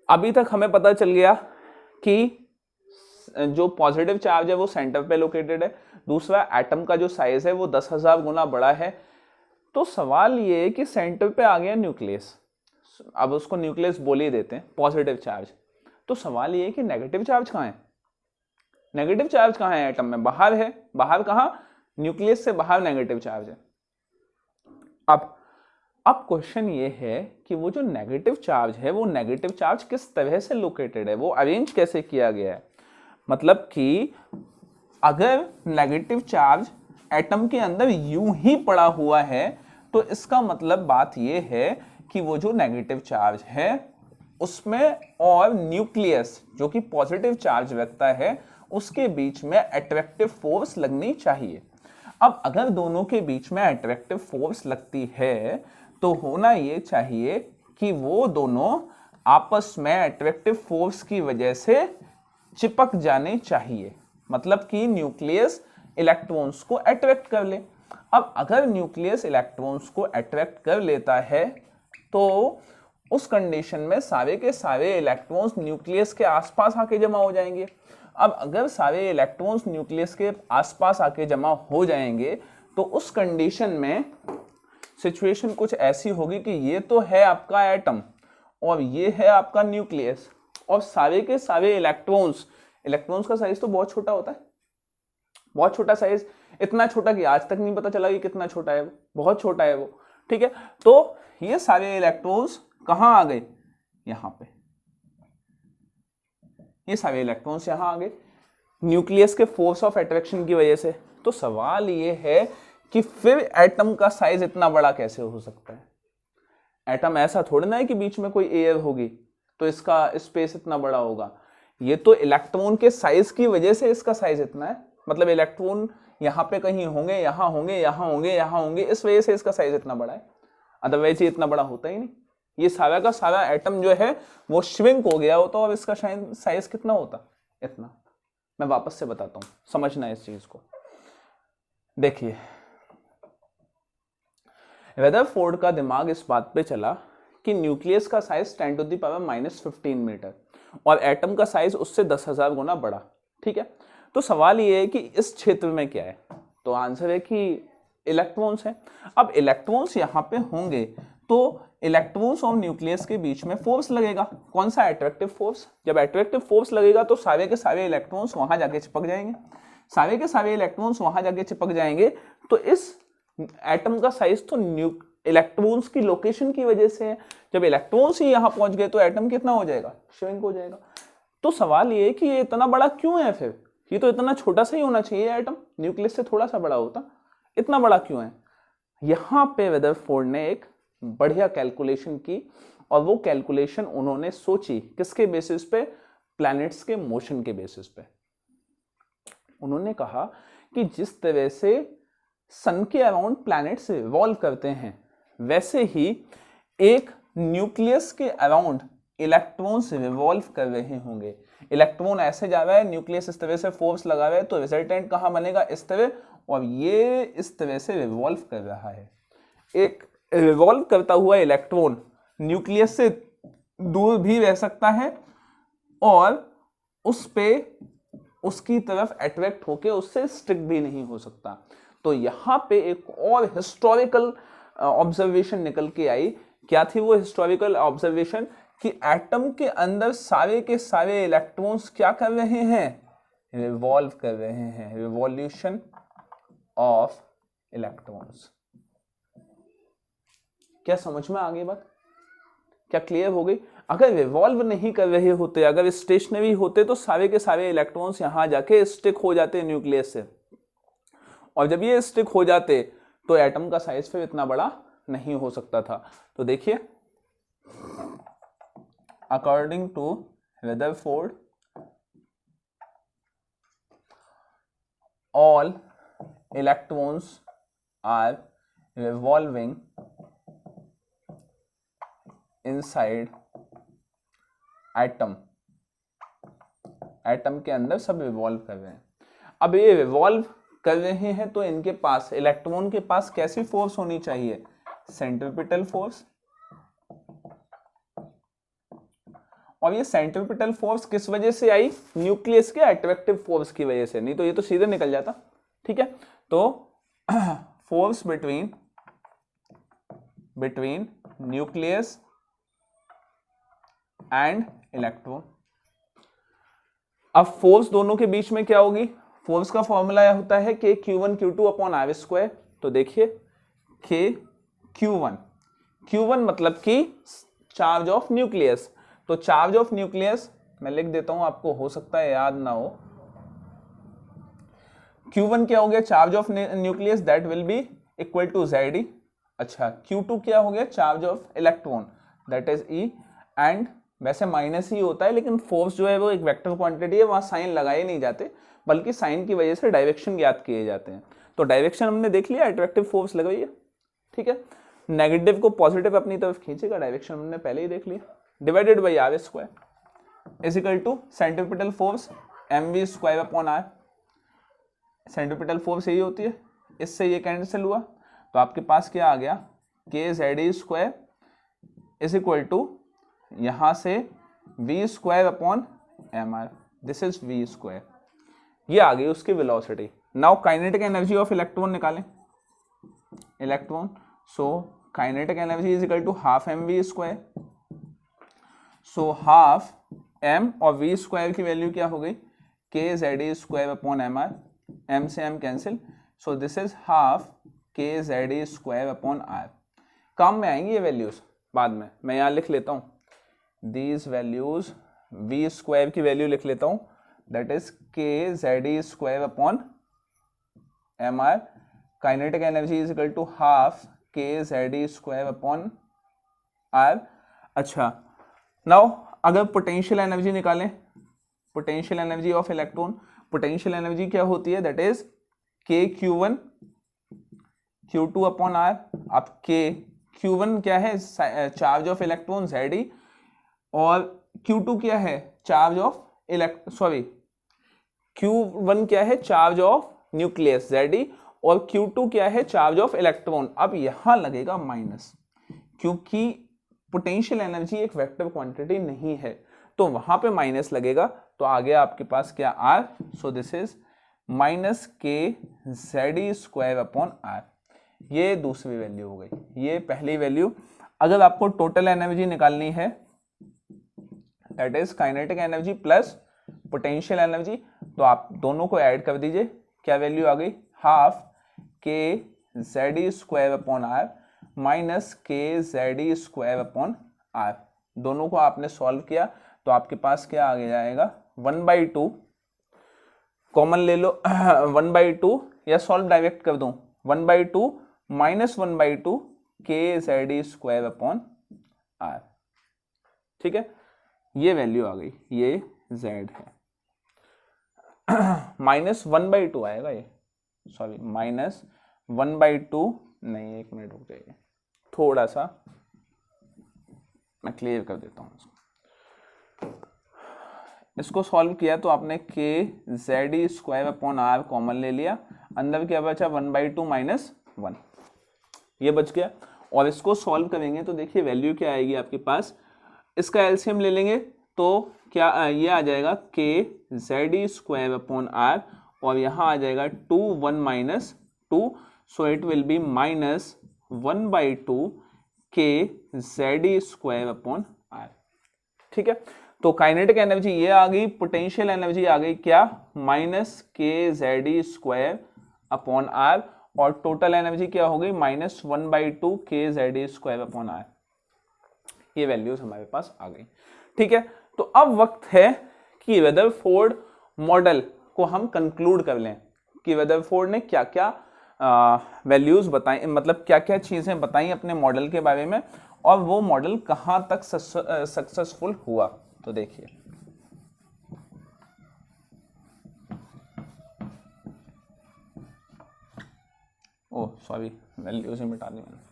अभी तक हमें पता चल गया कि जो पॉजिटिव चार्ज है वो सेंटर पे लोकेटेड है, दूसरा एटम का जो साइज है वो 10,000 गुना बड़ा है। तो सवाल ये है कि सेंटर पे आ गया न्यूक्लियस, अब उसको न्यूक्लियस बोल ही देते हैं, पॉजिटिव चार्ज। तो सवाल ये है कि नेगेटिव चार्ज कहाँ है? नेगेटिव चार्ज कहाँ है एटम में? बाहर है। बाहर कहाँ? न्यूक्लियस से बाहर नेगेटिव चार्ज है। अब क्वेश्चन ये है कि वो जो नेगेटिव चार्ज है वो नेगेटिव चार्ज किस तरह से लोकेटेड है, वो अरेंज कैसे किया गया है। मतलब कि अगर नेगेटिव चार्ज एटम के अंदर यूं ही पड़ा हुआ है तो इसका मतलब बात यह है कि वो जो नेगेटिव चार्ज है उसमें और न्यूक्लियस जो कि पॉजिटिव चार्ज रखता है उसके बीच में अट्रैक्टिव फोर्स लगनी चाहिए। अब अगर दोनों के बीच में अट्रैक्टिव फोर्स लगती है तो होना यह चाहिए कि वो दोनों आपस में अट्रैक्टिव फोर्स की वजह से चिपक जाने चाहिए, मतलब कि न्यूक्लियस इलेक्ट्रॉन्स को अट्रैक्ट कर ले। अब अगर न्यूक्लियस इलेक्ट्रॉन्स को अट्रैक्ट कर लेता है तो उस कंडीशन में सारे के सारे इलेक्ट्रॉन्स न्यूक्लियस के आसपास आके जमा हो जाएंगे। अब अगर सारे इलेक्ट्रॉन्स न्यूक्लियस के आसपास आके जमा हो जाएंगे तो उस कंडीशन में सिचुएशन कुछ ऐसी होगी कि ये तो है आपका एटम और ये है आपका न्यूक्लियस, और सारे के सारे इलेक्ट्रॉन्स का साइज तो बहुत छोटा होता है, बहुत छोटा साइज, इतना छोटा कि आज तक नहीं पता चला कि कितना छोटा है वो, बहुत छोटा है वो। ठीक है, तो ये सारे इलेक्ट्रॉन्स कहां आ गए? यहां पे ये सारे इलेक्ट्रॉन्स यहां आ गए न्यूक्लियस के फोर्स ऑफ अट्रैक्शन की वजह से। तो सवाल ये है कि फिर एटम का साइज इतना बड़ा कैसे हो सकता है? एटम ऐसा थोड़ा ना है कि बीच में कोई एयर होगी तो इसका स्पेस इतना बड़ा होगा। ये तो इलेक्ट्रॉन के साइज की वजह से इसका साइज इतना है, मतलब इलेक्ट्रॉन यहां पे कहीं होंगे, यहां होंगे, यहां होंगे, यहां होंगे, इस वजह से इसका साइज इतना बड़ा है, अदरवाइज ये इतना बड़ा होता ही नहीं। ये सारा का सारा एटम जो है वो श्रिंक हो गया होता और इसका साइज कितना होता? इतना। मैं वापस से बताता हूं, समझना है इस चीज को। देखिए, रदरफोर्ड का दिमाग इस बात पे चला कि न्यूक्लियस का साइज 10⁻⁻15 मीटर और एटम का साइज उससे 10,000 गुना बड़ा। ठीक है, तो सवाल ये है कि इस क्षेत्र में क्या है? तो आंसर है कि इलेक्ट्रॉन्स है। अब इलेक्ट्रॉन्स यहां पे होंगे तो इलेक्ट्रॉन्स और न्यूक्लियस के बीच में फोर्स लगेगा। कौन सा? Attractive force. जब अट्रैक्टिव फोर्स लगेगा तो सारे के सारे इलेक्ट्रॉन्स वहां जाके चिपक जाएंगे, सारे के सारे इलेक्ट्रॉन्स वहां जाके चिपक जाएंगे। तो इस एटम का साइज तो इलेक्ट्रॉन्स की लोकेशन की वजह से है। जब इलेक्ट्रॉन्स ही यहां पहुंच गए तो एटम कितना हो जाएगा? श्रिंक हो जाएगा। तो सवाल ये है कि ये इतना बड़ा क्यों है? फिर ये तो इतना छोटा सा ही होना चाहिए एटम, न्यूक्लियस से थोड़ा सा बड़ा होता, इतना बड़ा क्यों है? यहां पे रदरफोर्ड ने एक बढ़िया कैलकुलेशन की और वो कैलकुलेशन उन्होंने सोची किसके बेसिस पे? प्लैनेट्स के मोशन के बेसिस पे। उन्होंने कहा कि जिस तरह से सन के अराउंड प्लैनेट्स रिवॉल्व करते हैं वैसे ही एक न्यूक्लियस के अराउंड इलेक्ट्रॉन्स रिवॉल्व कर रहे होंगे। इलेक्ट्रॉन ऐसे जा रहा है, न्यूक्लियस इस तरह से फोर्स लगा रहा है, तो रिजल्टेंट कहां बनेगा? इस तरह, और ये इस तरह से रिवॉल्व कर रहा है। एक रिवॉल्व करता हुआ इलेक्ट्रॉन न्यूक्लियस से दूर भी रह सकता है और उस पे उसकी तरफ अट्रैक्ट होकर उससे स्टिक भी नहीं हो सकता। तो यहां पे एक और हिस्टोरिकल ऑब्जर्वेशन निकल के आई। क्या थी वो हिस्टोरिकल ऑब्जर्वेशन? कि एटम के अंदर सारे के सारे इलेक्ट्रॉन्स क्या कर रहे हैं? रिवॉल्व कर रहे हैं, रिवॉल्यूशन ऑफ इलेक्ट्रॉन्स। क्या समझ में आ गई बात? क्या क्लियर हो गई? अगर रिवॉल्व नहीं कर रहे होते, अगर स्टेशनरी होते तो सारे के सारे इलेक्ट्रॉन्स यहां जाके स्टिक हो जाते न्यूक्लियस से, और जब ये स्टिक हो जाते तो एटम का साइज फिर इतना बड़ा नहीं हो सकता था। तो देखिए, according to Rutherford, all electrons are revolving inside atom. Atom के अंदर सब रिवॉल्व कर रहे हैं। अब ये रिवॉल्व कर रहे हैं तो इनके पास, इलेक्ट्रॉन के पास कैसी फोर्स होनी चाहिए? Centripetal force. और ये सेंट्रीपिटल फोर्स किस वजह से आई, न्यूक्लियस के अट्रैक्टिव फोर्स की वजह से, नहीं तो ये तो सीधे निकल जाता। ठीक है, तो force between nucleus and electron. अब फोर्स दोनों के बीच में क्या होगी, फोर्स का फॉर्मूला होता है के Q1 Q2 upon are square. तो देखिए के Q1 मतलब कि चार्ज ऑफ न्यूक्लियस, तो चार्ज ऑफ न्यूक्लियस मैं लिख देता हूं, आपको हो सकता है याद ना हो। Q1 क्या हो गया, charge of nucleus, that will be equal to ZE। अच्छा, Q2 क्या हो गया, charge of electron, that is E। And वैसे माइनस ही होता है, लेकिन फोर्स जो है वो एक वेक्टर क्वांटिटी है, वहां साइन लगाए नहीं जाते, बल्कि साइन की वजह से डायरेक्शन ज्ञात किए जाते हैं। तो डायरेक्शन हमने देख लिया, अट्रैक्टिव फोर्स लगाई है। ठीक है, नेगेटिव को पॉजिटिव अपनी तरफ खींचेगा, डायरेक्शन हमने पहले ही देख लिया, divided by R square is equal to centripetal force mv square upon R. Centripetal force यही होती है, इससे ये कैंसिल हुआ, तो आपके पास क्या आ गया, k ZE square is equal to यहां से v square upon mr, this is v square. ये आ गई उसकी velocity. Now kinetic energy of electron निकालें, electron, so kinetic energy is equal to half mv square, so half m और v square की value क्या हो गई, k ZE square upon mr, m से m cancel, so this is half के ZE square upon r। काम में आएंगी ये वैल्यूज बाद में, मैं यहाँ लिख लेता हूँ दीज वैल्यूज, v स्क्वायर की वैल्यू लिख लेता हूँ, that is K ZE square upon mr, kinetic energy is equal to half के ZE स्क्वायर अपॉन r। अच्छा, नाउ अगर पोटेंशियल एनर्जी निकालें, potential energy of electron, potential energy क्या होती है, दैट इज के Q1 Q2 अपॉन r। अब के Q1 क्या है, चार्ज ऑफ इलेक्ट्रॉन ZE, और Q2 क्या है, चार्ज ऑफ Q1 क्या है, चार्ज ऑफ न्यूक्लियस ZE, और Q2 क्या है, चार्ज ऑफ इलेक्ट्रॉन। अब यहां लगेगा माइनस, क्योंकि पोटेंशियल एनर्जी एक वेक्टर क्वांटिटी नहीं है, तो वहां पे माइनस लगेगा। तो आ गया आपके पास क्या, R, so this is minus के ZE स्क्वायर अपॉन R। ये दूसरी वैल्यू हो गई, ये पहली वैल्यू। अगर आपको टोटल एनर्जी निकालनी है, that is kinetic energy plus potential energy, तो आप दोनों को ऐड कर दीजिए, क्या वैल्यू आ गई, हाफ के ZE square upon R minus के ZE स्क्वायर अपॉन R। दोनों को आपने सॉल्व किया तो आपके पास क्या आ जाएगा, 1/2, कॉमन ले लो 1/2, या सॉल्व डायरेक्ट कर दूं, 1/2 माइनस 1/2 के ZE स्क्वायर अपॉन R। ठीक है, ये वैल्यू आ गई, ये Z है, माइनस 1/2 आएगा ये, सॉरी माइनस 1/2 नहीं, एक मिनट रुक जाइए, थोड़ा सा मैं क्लियर कर देता हूँ इसको सॉल्व किया तो आपने के ZE square upon R common ले लिया, अंदर क्या बचा, 1/2 माइनस 1, ये बच गया। और इसको सॉल्व करेंगे तो देखिए वैल्यू क्या आएगी आपके पास, इसका एलसीएम ले लेंगे तो क्या ये आ जाएगा के ZE स्क्वायर अपॉन R, और यहाँ आ जाएगा 2 1 minus 2, so it will B minus 1/2 के ZE स्क्वायर अपॉन R। ठीक है, तो काइनेटिक एनर्जी ये आ गई, पोटेंशियल एनर्जी आ गई क्या, माइनस के ZE स्क्वायर अपॉन R, और टोटल एनर्जी क्या हो गई, माइनस 1/2 के ZE स्क्वायर अपॉन R। ये वैल्यूज हमारे पास आ गई। ठीक है, तो अब वक्त है कि रदरफोर्ड मॉडल को हम कंक्लूड कर लें कि रदरफोर्ड ने क्या क्या वैल्यूज बताई, मतलब क्या क्या चीजें बताई अपने मॉडल के बारे में, और वो मॉडल कहां तक सक्सेसफुल हुआ। तो देखिए, ओह सॉरी, वैल्यूज ही मिटा दी मैंने।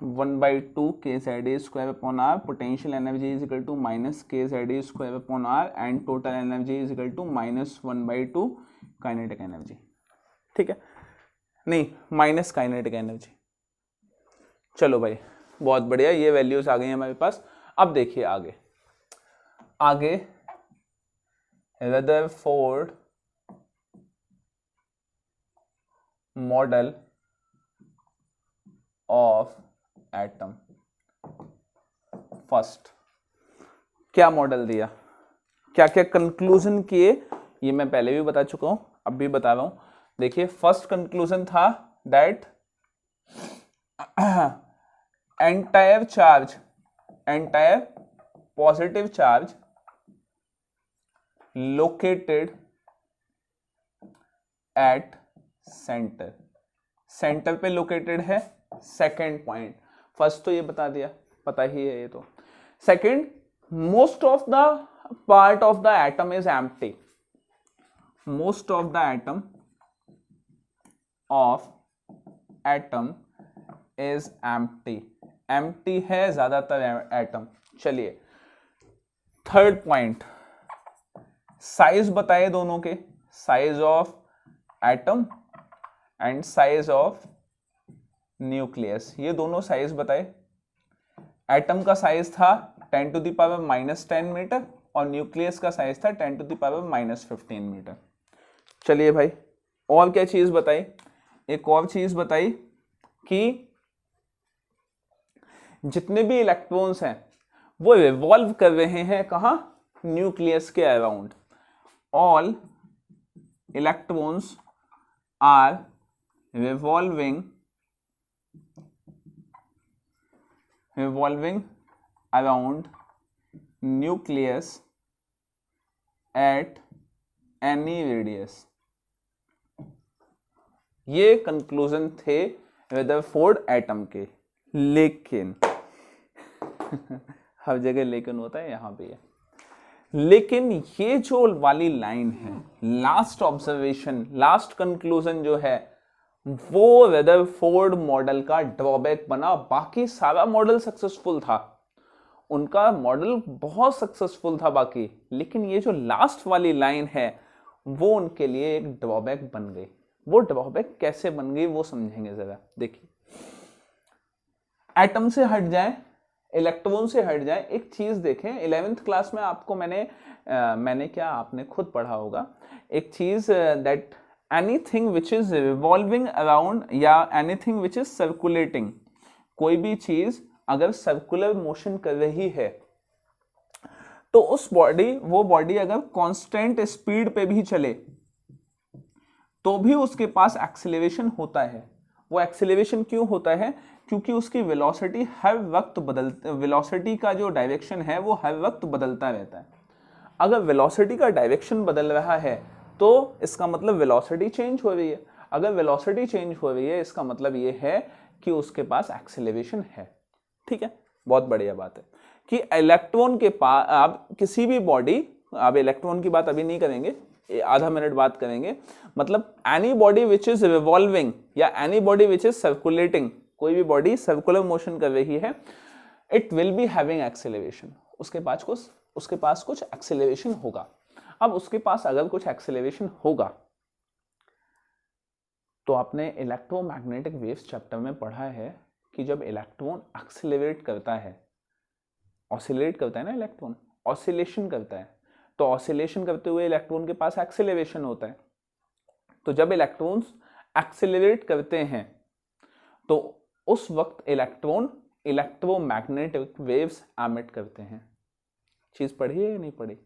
1/2 kZe square upon r, potential energy is equal to minus kZe square upon r and total energy is equal to minus 1/2 kinetic energy. ठीक है, नहीं माइनस काइनेटिक एनर्जी। चलो भाई बहुत बढ़िया, ये वैल्यूज आ गई हैं हमारे पास। अब देखिए आगे आगे Rutherford model of atom. First क्या मॉडल दिया, क्या क्या कंक्लूजन किए, ये मैं पहले भी बता चुका हूं, अब भी बता रहा हूं। देखिए फर्स्ट कंक्लूजन था that entire positive charge located at centre, centre पे लोकेटेड है। सेकेंड पॉइंट, फर्स्ट तो ये बता दिया, पता ही है ये तो। Second, most of the part of the atom is empty, most of the atom is empty, empty है ज्यादातर एटम। चलिए थर्ड पॉइंट, साइज बताए दोनों के, size of atom and size of nucleus, ये दोनों साइज बताए। एटम का साइज था 10⁻⁻10 मीटर और न्यूक्लियस का साइज था 10⁻⁻15 मीटर। चलिए भाई और क्या चीज बताई, एक और चीज बताई कि जितने भी इलेक्ट्रॉन्स हैं वो रिवॉल्व कर रहे हैं कहां, न्यूक्लियस के around. All electrons are revolving around nucleus at any radius। ये कंक्लूजन थे रदरफोर्ड एटम के। लेकिन हर जगह लेकिन होता है, यहां पे है। लेकिन ये जो वाली लाइन है, लास्ट ऑब्जर्वेशन, लास्ट कंक्लूजन जो है वो रदरफोर्ड मॉडल का ड्रॉबैक बना। बाकी सारा मॉडल सक्सेसफुल था, उनका मॉडल बहुत सक्सेसफुल था बाकी, लेकिन ये जो लास्ट वाली लाइन है वो उनके लिए एक ड्रॉबैक बन गई। वो ड्रॉबैक कैसे बन गई वो समझेंगे जरा। देखिए एटम से हट जाए, इलेक्ट्रॉन से हट जाए, एक चीज देखें। 11th क्लास में आपको मैंने क्या, आपने खुद पढ़ा होगा एक चीज, that anything which is revolving around या एनीथिंग विच इज सर्कुलेटिंग, कोई भी चीज अगर सर्कुलर मोशन कर रही है तो वो बॉडी अगर कांस्टेंट स्पीड पे भी चले तो भी उसके पास एक्सेलरेशन होता है। वो एक्सेलरेशन क्यों होता है, क्योंकि उसकी वेलोसिटी हर वक्त वेलोसिटी का जो डायरेक्शन है वो हर वक्त बदलता रहता है। अगर वेलोसिटी का डायरेक्शन बदल रहा है तो इसका मतलब वेलोसिटी चेंज हो रही है। अगर वेलोसिटी चेंज हो रही है इसका मतलब ये है कि उसके पास एक्सेलरेशन है। ठीक है, बहुत बढ़िया बात है कि इलेक्ट्रॉन के पास, आप किसी भी बॉडी, अब इलेक्ट्रॉन की बात अभी नहीं करेंगे, आधा मिनट बात करेंगे, मतलब any body which is revolving या any body which is circulating, कोई भी बॉडी सर्कुलर मोशन कर रही है, it will be having acceleration, उसके पास कुछ एक्सेलरेशन होगा। अब उसके पास अगर कुछ एक्सेलरेशन होगा तो आपने इलेक्ट्रोमैग्नेटिक वेव्स चैप्टर में पढ़ा है कि जब इलेक्ट्रॉन एक्सेलरेट करता है, ऑसिलेट करता है ना, इलेक्ट्रॉन ऑसिलेशन करता है, तो ऑसिलेशन करते हुए इलेक्ट्रॉन के पास एक्सेलरेशन होता है। तो जब इलेक्ट्रॉन्स एक्सेलरेट करते हैं तो उस वक्त इलेक्ट्रॉन इलेक्ट्रोमैग्नेटिक वेव्स एमिट करते हैं। चीज पढ़ी है या नहीं पढ़ी?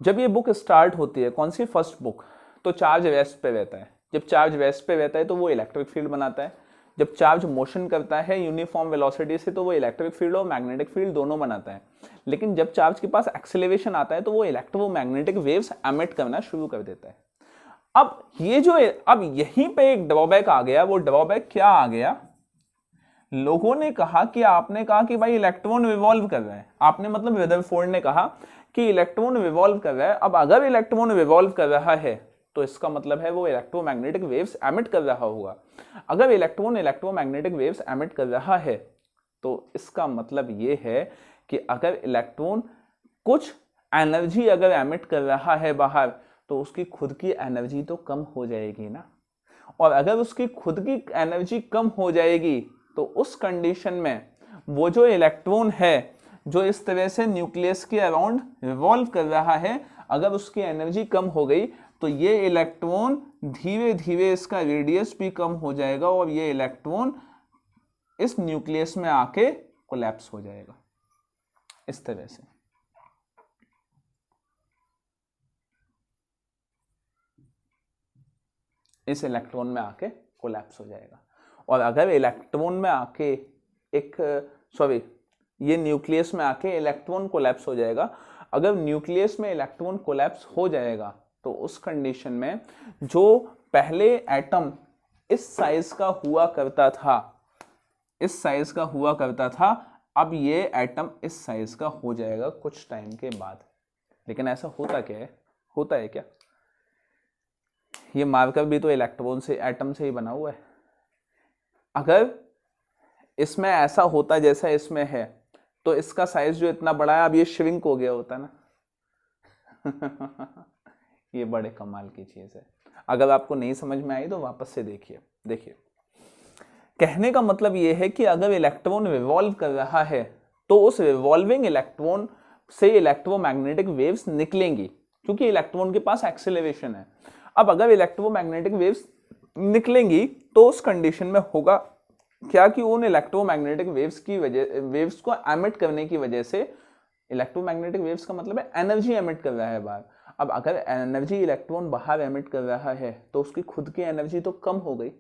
जब ये बुक स्टार्ट होती है, कौन सी फर्स्ट बुक, तो चार्ज रेस्ट पे रहता है। जब चार्ज रेस्ट पे रहता है तो वो इलेक्ट्रिक फील्ड बनाता है। जब चार्ज मोशन करता है यूनिफॉर्म वेलोसिटी से तो वो इलेक्ट्रिक फील्ड और मैग्नेटिक फील्ड दोनों बनाता है। लेकिन जब चार्ज के पास एक्सेलरेशन आता है तो वो इलेक्ट्रोमैग्नेटिक वेव्स एमिट करना शुरू कर देता है। अब यहीं पे एक ड्रॉबैक आ गया। वो ड्रॉबैक क्या आ गया, लोगों ने कहा कि आपने कहा कि भाई इलेक्ट्रॉन रिवॉल्व कर रहा है, आपने मतलब रदरफोर्ड ने कहा कि इलेक्ट्रॉन रिवॉल्व कर रहा है। अब अगर इलेक्ट्रॉन रिवॉल्व कर रहा है तो इसका मतलब है वो इलेक्ट्रोमैग्नेटिक वेव्स एमिट कर रहा होगा। अगर इलेक्ट्रॉन इलेक्ट्रोमैग्नेटिक वेव्स एमिट कर रहा है तो इसका मतलब ये है कि अगर इलेक्ट्रॉन कुछ एनर्जी अगर एमिट कर रहा है बाहर तो उसकी खुद की एनर्जी तो कम हो जाएगी ना, और अगर उसकी खुद की एनर्जी कम हो जाएगी तो उस कंडीशन में वो जो इलेक्ट्रॉन है जो इस तरह से न्यूक्लियस के अराउंड रिवॉल्व कर रहा है, अगर उसकी एनर्जी कम हो गई तो ये इलेक्ट्रॉन धीरे धीरे इसका रेडियस भी कम हो जाएगा और ये इलेक्ट्रॉन इस न्यूक्लियस में आके कोलैप्स हो जाएगा इस तरह से। इस इलेक्ट्रॉन में आके कोलैप्स हो जाएगा। और अगर इलेक्ट्रॉन में आके ये न्यूक्लियस में आके इलेक्ट्रॉन कोलैप्स हो जाएगा। अगर न्यूक्लियस में इलेक्ट्रॉन कोलैप्स हो जाएगा तो उस कंडीशन में जो पहले एटम इस साइज का हुआ करता था, इस साइज का हुआ करता था, अब ये एटम इस साइज का हो जाएगा कुछ टाइम के बाद। लेकिन ऐसा होता क्या है, होता है क्या? ये मार्कर भी तो इलेक्ट्रॉन से, एटम से ही बना हुआ है। अगर इसमें ऐसा होता जैसा इसमें है तो इसका साइज जो इतना बड़ा है अब ये श्रिंक हो गया होता ना। ये बड़े कमाल की चीज है। अगर आपको नहीं समझ में आई तो वापस से देखिए कहने का मतलब ये है कि अगर इलेक्ट्रॉन रिवॉल्व कर रहा है तो उस रिवॉल्विंग इलेक्ट्रॉन से इलेक्ट्रोमैग्नेटिक वेव्स निकलेंगी क्योंकि इलेक्ट्रॉन के पास एक्सेलरेशन है। अब अगर इलेक्ट्रोमैग्नेटिक वेव्स निकलेंगी तो उस कंडीशन में होगा क्या कि उन इलेक्ट्रोमैग्नेटिक वेव्स को एमिट करने की वजह से, इलेक्ट्रोमैग्नेटिक वेव्स का मतलब है एनर्जी एमिट कर रहा है बाहर। अब अगर एनर्जी इलेक्ट्रॉन बाहर एमिट कर रहा है तो उसकी खुद की एनर्जी तो कम हो गई,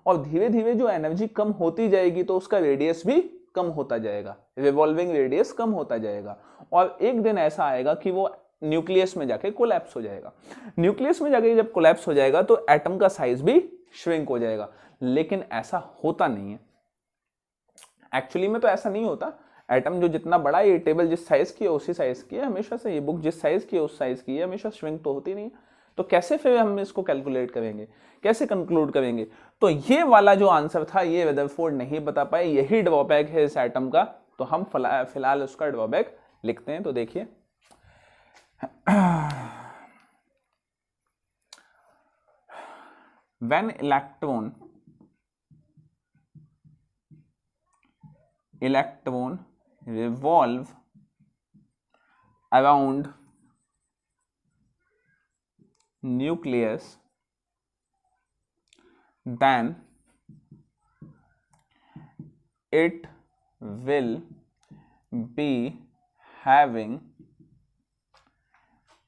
और धीरे धीरे जो एनर्जी कम होती जाएगी तो उसका रेडियस भी कम होता जाएगा, रिवॉल्विंग रेडियस कम होता जाएगा, और एक दिन ऐसा आएगा कि वो न्यूक्लियस में जाके कोलैप्स हो जाएगा। न्यूक्लियस में जाके जब कोलैप्स हो जाएगा तो एटम का साइज भी श्रिंक हो जाएगा। लेकिन ऐसा होता नहीं है, एक्चुअली में तो ऐसा नहीं होता। एटम जो जितना बड़ा, ये टेबल जिस साइज की है उसी साइज की है हमेशा से, ये बुक जिस साइज की है उस साइज की है हमेशा, श्रिंक तो होती नहीं है। तो कैसे फिर हम इसको कैलकुलेट करेंगे, कैसे कंक्लूड करेंगे? तो ये वाला जो आंसर था ये रदरफोर्ड नहीं बता पाए, यही ड्रॉबैक है इस एटम का। तो हम फिलहाल उसका ड्रॉबैक लिखते हैं। तो देखिए when electron revolve around nucleus, then it will be having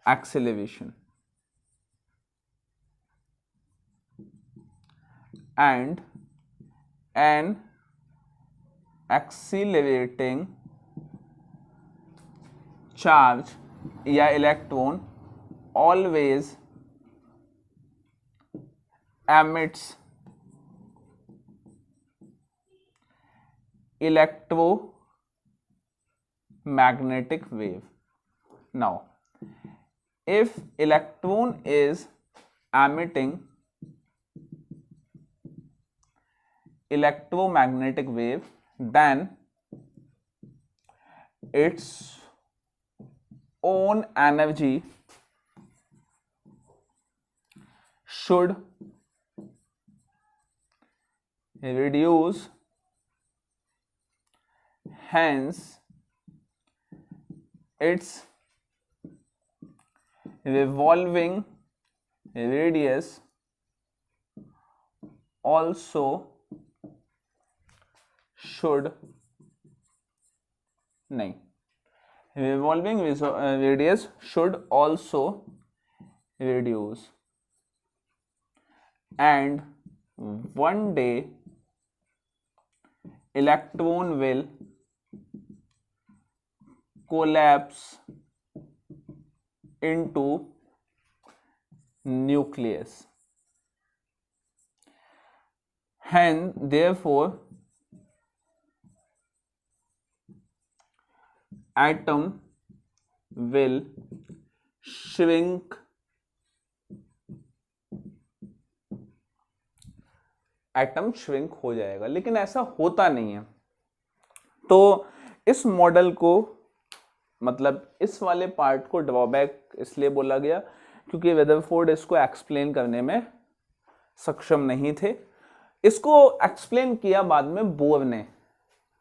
acceleration, and an accelerating charge या electron always emits electromagnetic wave. Now, if electron is emitting electromagnetic wave, then its own energy should reduce, hence its revolving radius also should नहीं, revolving radius should also reduce, and one day electron will collapse into nucleus, and therefore atom will shrink atom shrink हो जाएगा, लेकिन ऐसा होता नहीं है। तो इस मॉडल को, मतलब इस वाले पार्ट को ड्रॉबैक इसलिए बोला गया क्योंकि रदरफोर्ड इसको एक्सप्लेन करने में सक्षम नहीं थे। इसको एक्सप्लेन किया बाद में बोर ने,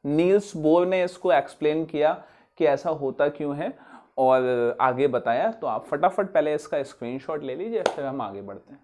नील्स बोर ने इसको एक्सप्लेन किया कि ऐसा होता क्यों है और आगे बताया। तो आप फटाफट पहले इसका स्क्रीनशॉट ले लीजिए, फिर हम आगे बढ़ते हैं।